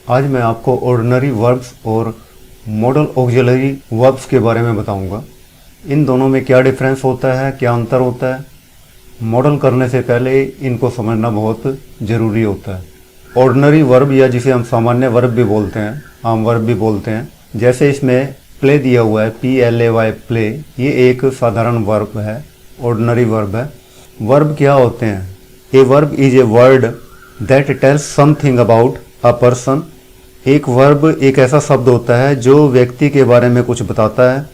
आज मैं आपको ऑर्डिनरी वर्ब्स और मॉडल ऑक्सिलरी वर्ब्स के बारे में बताऊंगा। इन दोनों में क्या डिफरेंस होता है, क्या अंतर होता है। मॉडल करने से पहले इनको समझना बहुत ज़रूरी होता है। ऑर्डिनरी वर्ब या जिसे हम सामान्य वर्ब भी बोलते हैं, आम वर्ब भी बोलते हैं, जैसे इसमें प्ले दिया हुआ है, PLAY प्ले, ये एक साधारण वर्ब है, ऑर्डिनरी वर्ब है। वर्ब क्या होते हैं? ए verb is a word that tells something about a person. एक वर्ब एक ऐसा शब्द होता है जो व्यक्ति के बारे में कुछ बताता है,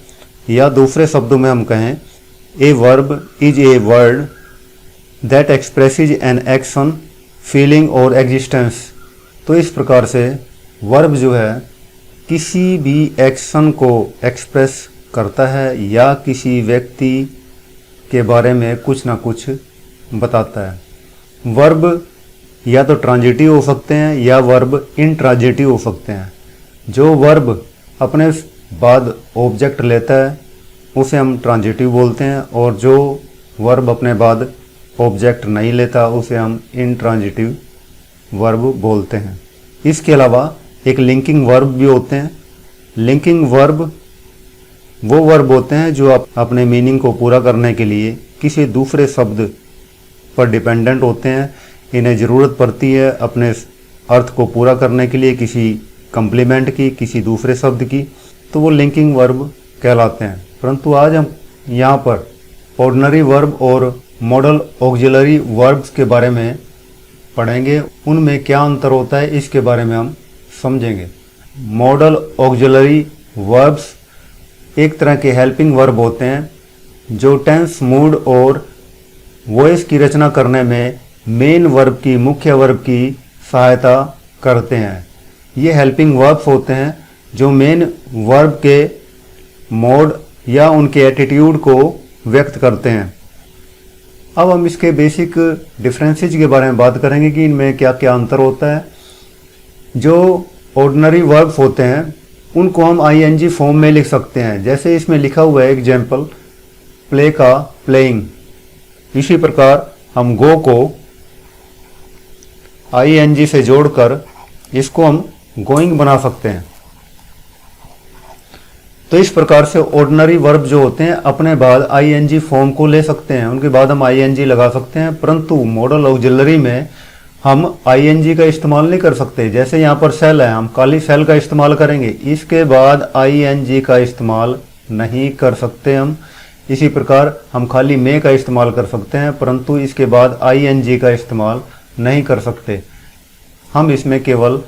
या दूसरे शब्दों में हम कहें a verb is a word that expresses an action, feeling और एग्जिस्टेंस। तो इस प्रकार से वर्ब जो है किसी भी एक्शन को एक्सप्रेस करता है या किसी व्यक्ति के बारे में कुछ ना कुछ बताता है। वर्ब या तो ट्रांजिटिव हो सकते हैं या वर्ब इंट्रांजिटिव हो सकते हैं। जो वर्ब अपने बाद ऑब्जेक्ट लेता है उसे हम ट्रांजिटिव बोलते हैं, और जो वर्ब अपने बाद ऑब्जेक्ट नहीं लेता उसे हम इंट्रांजिटिव वर्ब बोलते हैं। इसके अलावा एक लिंकिंग वर्ब भी होते हैं। लिंकिंग वर्ब वो वर्ब होते हैं जो अपने मीनिंग को पूरा करने के लिए किसी दूसरे शब्द पर डिपेंडेंट होते हैं। इन्हें ज़रूरत पड़ती है अपने अर्थ को पूरा करने के लिए किसी कंप्लीमेंट की, किसी दूसरे शब्द की, तो वो लिंकिंग वर्ब कहलाते हैं। परंतु आज हम यहाँ पर ऑर्डिनरी वर्ब और मॉडल ऑक्सिलरी वर्ब्स के बारे में पढ़ेंगे। उनमें क्या अंतर होता है इसके बारे में हम समझेंगे। मॉडल ऑक्सिलरी वर्ब्स एक तरह के हेल्पिंग वर्ब होते हैं जो टेंस, मूड और वॉइस की रचना करने में मेन वर्ब की, मुख्य वर्ब की सहायता करते हैं। ये हेल्पिंग वर्ब्स होते हैं जो मेन वर्ब के मोड या उनके एटीट्यूड को व्यक्त करते हैं। अब हम इसके बेसिक डिफरेंसेस के बारे में बात करेंगे कि इनमें क्या क्या अंतर होता है। जो ऑर्डिनरी वर्ब्स होते हैं उनको हम ING फॉर्म में लिख सकते हैं, जैसे इसमें लिखा हुआ है एग्जाम्पल प्ले का प्लेइंग। इसी प्रकार हम गो को ING से जोड़कर इसको हम गोइंग बना सकते हैं। तो इस प्रकार से ऑर्डिनरी वर्ब जो होते हैं अपने बाद ING फॉर्म को ले सकते हैं, उनके बाद हम ING लगा सकते हैं। परंतु मॉडल ऑक्सिलरी में हम ING का इस्तेमाल नहीं कर सकते। जैसे यहाँ पर सेल है, हम खाली सेल का इस्तेमाल करेंगे, इसके बाद ING का इस्तेमाल नहीं कर सकते हम। इसी प्रकार हम खाली मे का इस्तेमाल कर सकते हैं, परंतु इसके बाद ING का इस्तेमाल नहीं कर सकते। हम इसमें केवल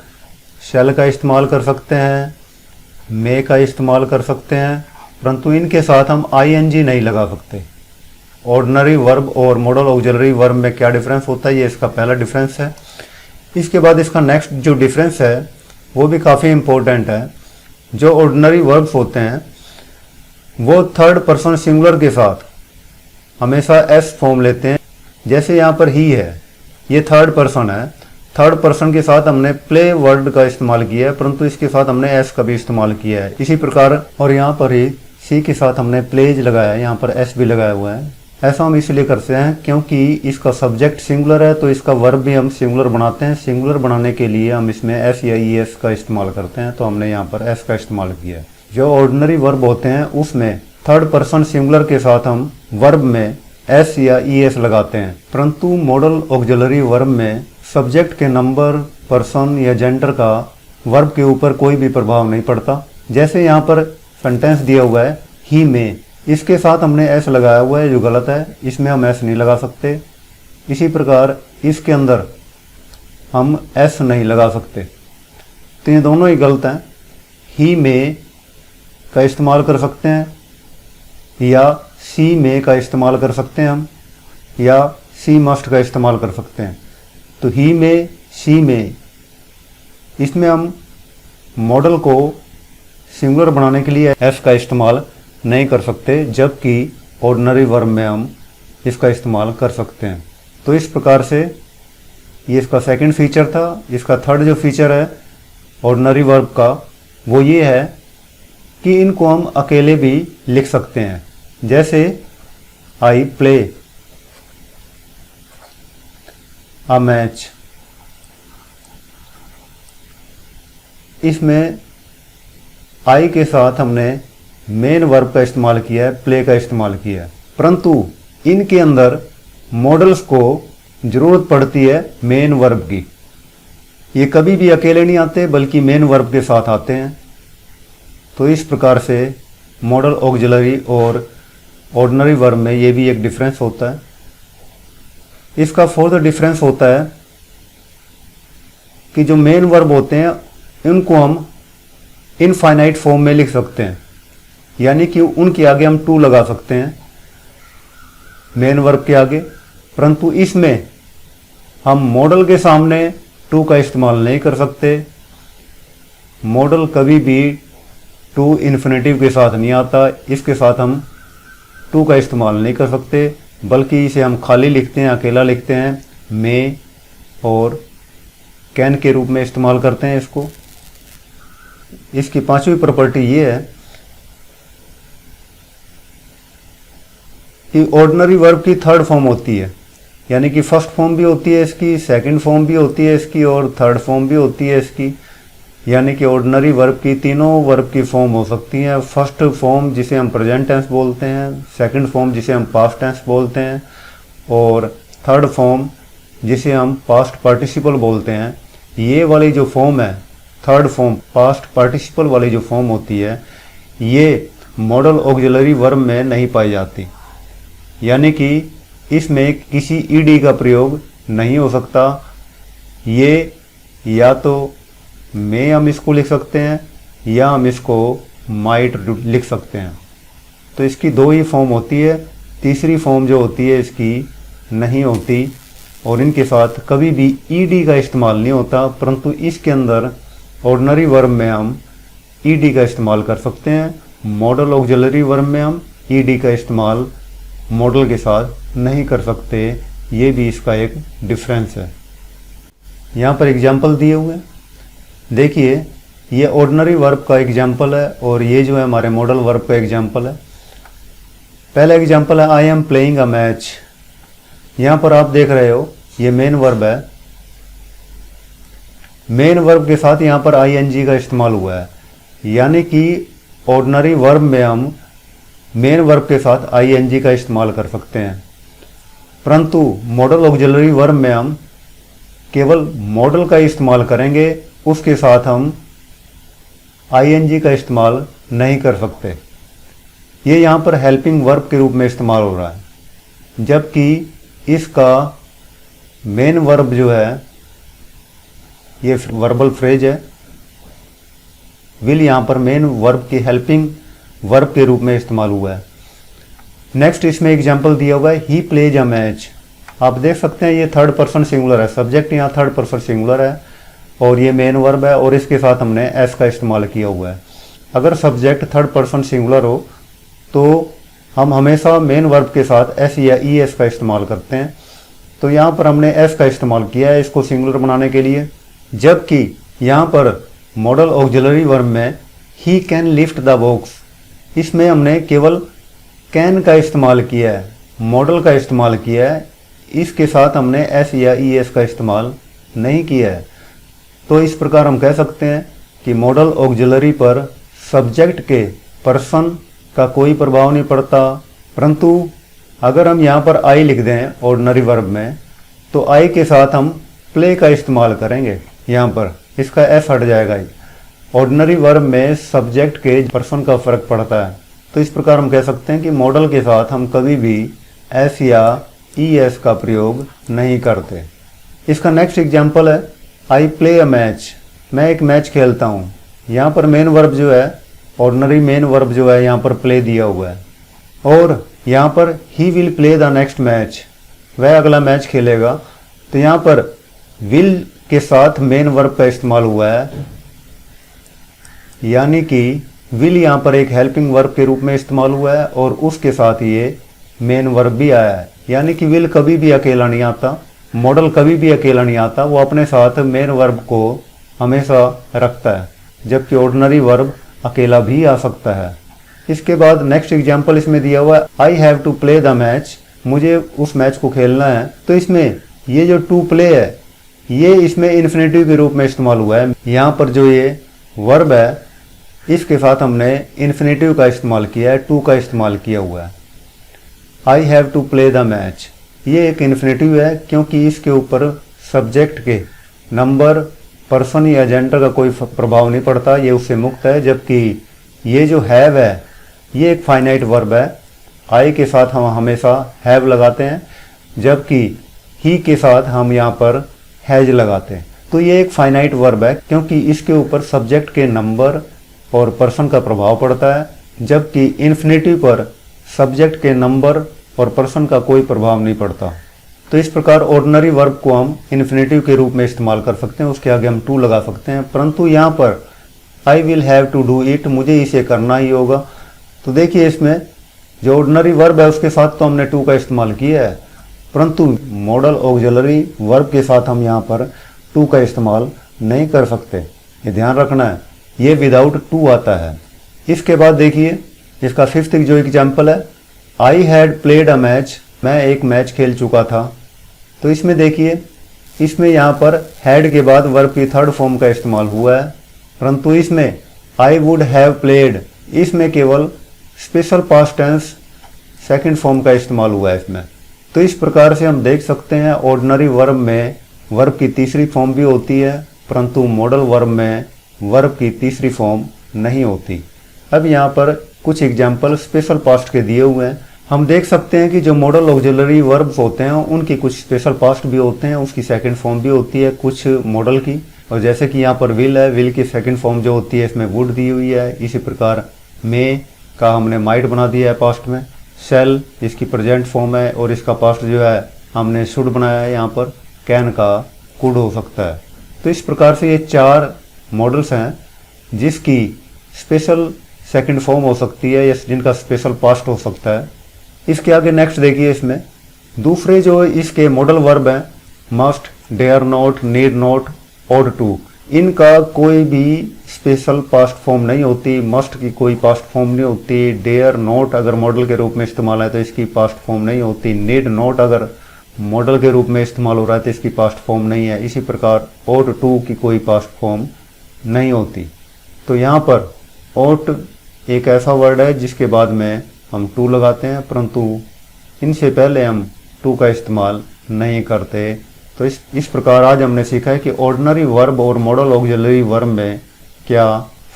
शेल का इस्तेमाल कर सकते हैं, मे का इस्तेमाल कर सकते हैं, परंतु इनके साथ हम ING नहीं लगा सकते। ऑर्डिनरी वर्ब और मॉडल ऑक्सिलरी वर्ब में क्या डिफरेंस होता है, ये इसका पहला डिफरेंस है। इसके बाद इसका नेक्स्ट जो डिफरेंस है वो भी काफ़ी इम्पोर्टेंट है। जो ऑर्डिनरी वर्ब्स होते हैं वो थर्ड पर्सन सिंगुलर के साथ हमेशा S फॉर्म लेते हैं। जैसे यहाँ पर ही है, ये थर्ड पर्सन है, थर्ड पर्सन के साथ हमने प्ले वर्ड का इस्तेमाल किया है, परंतु इसके साथ हमने S का भी इस्तेमाल किया है। इसी प्रकार और यहाँ पर ही सी के साथ हमने प्लेज लगाया है, यहाँ पर S भी लगाया हुआ है। ऐसा हम इसलिए करते हैं क्योंकि इसका सब्जेक्ट सिंगुलर है, तो इसका वर्ब भी हम सिंगुलर बनाते हैं। सिंगुलर बनाने के लिए हम इसमें S या ES का इस्तेमाल करते हैं, तो हमने यहाँ पर S का इस्तेमाल किया है। जो ऑर्डिनरी वर्ब होते हैं उसमें थर्ड पर्सन सिंगुलर के साथ हम वर्ब में S या ES लगाते हैं, परंतु मॉडल ऑक्सिलरी वर्ब में सब्जेक्ट के नंबर, पर्सन या जेंडर का वर्ब के ऊपर कोई भी प्रभाव नहीं पड़ता। जैसे यहाँ पर सेंटेंस दिया हुआ है ही में, इसके साथ हमने S लगाया हुआ है जो गलत है, इसमें हम S नहीं लगा सकते। इसी प्रकार इसके अंदर हम S नहीं लगा सकते, तो ये दोनों ही गलत हैं। ही में का इस्तेमाल कर सकते हैं या सी में का इस्तेमाल कर सकते हैं हम, या सी मस्ट का इस्तेमाल कर सकते हैं। तो ही में, सी में, इसमें हम मॉडल को सिंगुलर बनाने के लिए एस का इस्तेमाल नहीं कर सकते, जबकि ऑर्डिनरी वर्ब में हम इसका इस्तेमाल कर सकते हैं। तो इस प्रकार से ये इसका सेकंड फीचर था। इसका थर्ड जो फीचर है ऑर्डिनरी वर्ब का वो ये है कि इनको हम अकेले भी लिख सकते हैं। जैसे आई प्ले अ मैच, इसमें आई के साथ हमने मेन वर्ब का इस्तेमाल किया है, प्ले का इस्तेमाल किया है, परंतु इनके अंदर मॉडल्स को ज़रूरत पड़ती है मेन वर्ब की। ये कभी भी अकेले नहीं आते बल्कि मेन वर्ब के साथ आते हैं। तो इस प्रकार से मॉडल ऑक्सिलरी और ऑर्डिनरी वर्ब में ये भी एक डिफरेंस होता है। इसका फोर्थ डिफरेंस होता है कि जो मेन वर्ब होते हैं इनको हम इनफाइनाइट फॉर्म में लिख सकते हैं, यानी कि उनके आगे हम टू लगा सकते हैं मेन वर्ब के आगे, परंतु इसमें हम मॉडल के सामने टू का इस्तेमाल नहीं कर सकते। मॉडल कभी भी टू इन्फिनेटिव के साथ नहीं आता, इसके साथ हम टू का इस्तेमाल नहीं कर सकते, बल्कि इसे हम खाली लिखते हैं, अकेला लिखते हैं, मे और कैन के रूप में इस्तेमाल करते हैं इसको। इसकी पांचवी प्रॉपर्टी ये है कि ऑर्डिनरी वर्ब की थर्ड फॉर्म होती है, यानी कि फर्स्ट फॉर्म भी होती है इसकी, सेकंड फॉर्म भी होती है इसकी और थर्ड फॉर्म भी होती है इसकी। यानी कि ऑर्डिनरी वर्ब की तीनों वर्ब की फॉर्म हो सकती हैं। फर्स्ट फॉर्म जिसे हम प्रेजेंट टेंस बोलते हैं, सेकंड फॉर्म जिसे हम पास्ट टेंस बोलते हैं और थर्ड फॉर्म जिसे हम पास्ट पार्टिसिपल बोलते हैं। ये वाली जो फॉर्म है, थर्ड फॉर्म पास्ट पार्टिसिपल वाली जो फॉर्म होती है, ये मॉडल ऑक्सिलरी वर्ब में नहीं पाई जाती, यानी कि इसमें किसी ईडी का प्रयोग नहीं हो सकता। ये या तो में हम इसको लिख सकते हैं या हम इसको माइट लिख सकते हैं। तो इसकी दो ही फॉर्म होती है, तीसरी फॉर्म जो होती है इसकी नहीं होती और इनके साथ कभी भी ईडी का इस्तेमाल नहीं होता, परंतु इसके अंदर ऑर्डिनरी वर्ब में हम ईडी का इस्तेमाल कर सकते हैं। मॉडल ऑक्सिलरी वर्ब में हम ईडी का इस्तेमाल मॉडल के साथ नहीं कर सकते। ये भी इसका एक डिफरेंस है। यहाँ पर एग्जाम्पल दिए हुए हैं, देखिए ये ऑर्डिनरी वर्ब का एग्जाम्पल है और ये जो है हमारे मॉडल वर्ब का एग्जाम्पल है। पहला एग्जाम्पल है I am playing a match. यहाँ पर आप देख रहे हो ये मेन वर्ब है, मेन वर्ब के साथ यहाँ पर आईएनजी का इस्तेमाल हुआ है, यानी कि ऑर्डिनरी वर्ब में हम मेन वर्ब के साथ आईएनजी का इस्तेमाल कर सकते हैं, परंतु मॉडल ऑक्सिलरी वर्ब में हम केवल मॉडल का इस्तेमाल करेंगे, उसके साथ हम आईएनजी का इस्तेमाल नहीं कर सकते। ये यहाँ पर हेल्पिंग वर्ब के रूप में इस्तेमाल हो रहा है, जबकि इसका मेन वर्ब जो है ये वर्बल फ्रेज है, विल यहाँ पर मेन वर्ब की हेल्पिंग वर्ब के रूप में इस्तेमाल हुआ है। नेक्स्ट इसमें एग्जांपल दिया हुआ है ही प्लेज अ मैच। आप देख सकते हैं ये थर्ड पर्सन सिंगुलर है, सब्जेक्ट यहाँ थर्ड पर्सन सिंगुलर है और ये मेन वर्ब है और इसके साथ हमने एस का इस्तेमाल किया हुआ है। अगर सब्जेक्ट थर्ड पर्सन सिंगुलर हो तो हम हमेशा मेन वर्ब के साथ एस या ई एस का इस्तेमाल करते हैं, तो यहाँ पर हमने एस का इस्तेमाल किया है इसको सिंगुलर बनाने के लिए। जबकि यहाँ पर मॉडल ऑक्सिलरी वर्ब में he can lift the box, इसमें हमने केवल कैन का इस्तेमाल किया है, मॉडल का इस्तेमाल किया है, इसके साथ हमने एस या ई एस का इस्तेमाल नहीं किया है। तो इस प्रकार हम कह सकते हैं कि मॉडल ऑक्सिलरी पर सब्जेक्ट के पर्सन का कोई प्रभाव नहीं पड़ता, परंतु अगर हम यहाँ पर आई लिख दें ऑर्डिनरी वर्ब में तो आई के साथ हम प्ले का इस्तेमाल करेंगे, यहाँ पर इसका एस हट जाएगा। ऑर्डिनरी वर्ब में सब्जेक्ट के पर्सन का फर्क पड़ता है, तो इस प्रकार हम कह सकते हैं कि मॉडल के साथ हम कभी भी एस या ई एस का प्रयोग नहीं करते। इसका नेक्स्ट एग्जाम्पल है आई प्ले अ मैच, मैं एक मैच खेलता हूँ। यहाँ पर मेन वर्ब जो है ऑर्डिनरी मेन वर्ब जो है यहाँ पर प्ले दिया हुआ है और यहाँ पर he will play the next match, वह अगला मैच खेलेगा। तो यहाँ पर विल के साथ मेन वर्ब का इस्तेमाल हुआ है, यानी कि विल यहाँ पर एक हेल्पिंग वर्ब के रूप में इस्तेमाल हुआ है और उसके साथ ये मेन वर्ब भी आया है, यानी कि विल कभी भी अकेला नहीं आता, मॉडल कभी भी अकेला नहीं आता, वो अपने साथ मेन वर्ब को हमेशा रखता है, जबकि ऑर्डिनरी वर्ब अकेला भी आ सकता है। इसके बाद नेक्स्ट एग्जाम्पल इसमें दिया हुआ है I have to play the match, मुझे उस मैच को खेलना है। तो इसमें ये जो टू प्ले है ये इसमें इन्फिनेटिव के रूप में इस्तेमाल हुआ है। यहाँ पर जो ये वर्ब है, इसके साथ हमने इन्फिनेटिव का इस्तेमाल किया है, टू का इस्तेमाल किया हुआ है। I have to play the match, ये एक इन्फिनेटिव है क्योंकि इसके ऊपर सब्जेक्ट के नंबर, पर्सन या जेंडर का कोई प्रभाव नहीं पड़ता, ये उससे मुक्त है। जबकि ये जो हैव है ये एक फाइनाइट वर्ब है, आई के साथ हम हमेशा हैव लगाते हैं, जबकि ही के साथ हम यहाँ पर हैज लगाते हैं। तो ये एक फाइनाइट वर्ब है क्योंकि इसके ऊपर सब्जेक्ट के नंबर और पर्सन का प्रभाव पड़ता है, जबकि इन्फिनेटिव पर सब्जेक्ट के नंबर और पर्सन का कोई प्रभाव नहीं पड़ता। तो इस प्रकार ऑर्डिनरी वर्ब को हम इन्फिनेटिव के रूप में इस्तेमाल कर सकते हैं, उसके आगे हम टू लगा सकते हैं। परंतु यहाँ पर I will have to do it, मुझे इसे करना ही होगा। तो देखिए इसमें जो ऑर्डिनरी वर्ब है उसके साथ तो हमने टू का इस्तेमाल किया है, परंतु मॉडल ऑक्सिलरी वर्ब के साथ हम यहाँ पर टू का इस्तेमाल नहीं कर सकते, ये ध्यान रखना है, ये विदाउट टू आता है। इसके बाद देखिए इसका फिफ्थ जो एग्जाम्पल है, I had played a match, मैं एक मैच खेल चुका था। तो इसमें देखिए इसमें यहाँ पर हैड के बाद वर्ब की थर्ड फॉर्म का इस्तेमाल हुआ है, परंतु इसमें आई वुड हैव प्लेड, इसमें केवल special past tense second form का इस्तेमाल हुआ है इसमें। तो इस प्रकार से हम देख सकते हैं ऑर्डिनरी वर्ब में वर्ब की तीसरी फॉर्म भी होती है, परंतु मॉडल वर्ब में वर्ब की तीसरी फॉर्म नहीं होती। अब यहाँ पर कुछ एग्जाम्पल स्पेशल पास्ट के दिए हुए हैं। हम देख सकते हैं कि जो मॉडल ऑक्सिलरी वर्ब्स होते हैं उनकी कुछ स्पेशल पास्ट भी होते हैं, उसकी सेकंड फॉर्म भी होती है कुछ मॉडल की। और जैसे कि यहाँ पर विल है, विल की सेकंड फॉर्म जो होती है इसमें वुड दी हुई है। इसी प्रकार मे का हमने माइट बना दिया है पास्ट में। शेल इसकी प्रेजेंट फॉर्म है और इसका पास्ट जो है हमने शुड बनाया है यहाँ पर। कैन का कुड हो सकता है। तो इस प्रकार से ये चार मॉडल्स हैं जिसकी स्पेशल सेकंड फॉर्म हो सकती है या जिनका स्पेशल पास्ट हो सकता है। इसके आगे नेक्स्ट देखिए, इसमें दूसरे जो इसके मॉडल वर्ब हैं must, dare not, need not, ought to, इनका कोई भी स्पेशल पास्ट फॉर्म नहीं होती। मस्ट की कोई पास्ट फॉर्म नहीं होती। डेयर नॉट अगर मॉडल के रूप में इस्तेमाल है तो इसकी पास्ट फॉर्म नहीं होती। नीड नॉट अगर मॉडल के रूप में इस्तेमाल हो रहा है तो इसकी पास्ट फॉर्म नहीं है। इसी प्रकार ऑड टू की कोई पास्ट फॉर्म नहीं होती। तो यहाँ पर ऑट एक ऐसा वर्ड है जिसके बाद में हम टू लगाते हैं, परंतु इनसे पहले हम टू का इस्तेमाल नहीं करते। तो इस प्रकार आज हमने सीखा है कि ऑर्डिनरी वर्ब और मॉडल ऑक्सिलरी वर्ब में क्या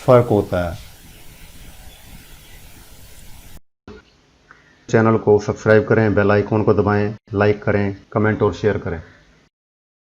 फ़र्क होता है। चैनल को सब्सक्राइब करें, बेल आइकॉन को दबाएं, लाइक करें, कमेंट और शेयर करें।